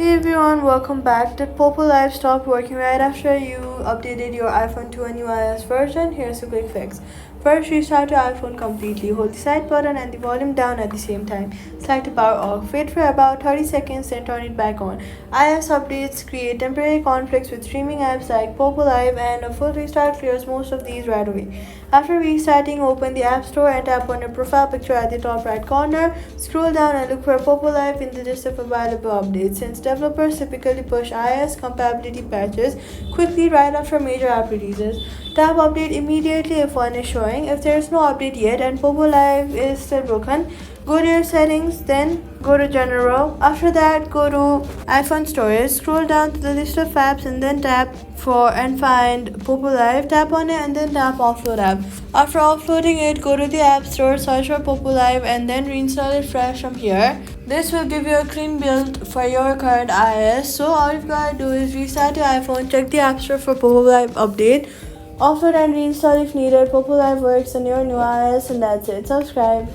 Hey everyone, welcome back. Did Poppo Live stopped working right after you updated your iPhone to a new iOS version? Here's a quick fix. First, restart your iPhone completely. Hold the side button and the volume down at the same time. Select the power off. Wait for about 30 seconds, then turn it back on. iOS updates create temporary conflicts with streaming apps like Poppo Live, and a full restart clears most of these right away. After restarting, open the App Store and tap on your profile picture at the top right corner. Scroll down and look for Poppo Live in the list of available updates. Since developers typically push iOS compatibility patches quickly right after major app releases, tap update immediately if one is showing. If there is no update yet and Poppo Live is still broken, go to your settings, then go to general. After that, go to iPhone storage, scroll down to the list of apps and then tap for and find Poppo Live. Tap on it and then tap offload app. After offloading it, go to the app store, search for Poppo Live and then reinstall it fresh from here. This will give you a clean build for your current iOS. So all you've got to do is restart your iPhone, check the app store for Poppo Live update, offload and reinstall if needed. Poppo Live works on your new iOS, and that's it. Subscribe.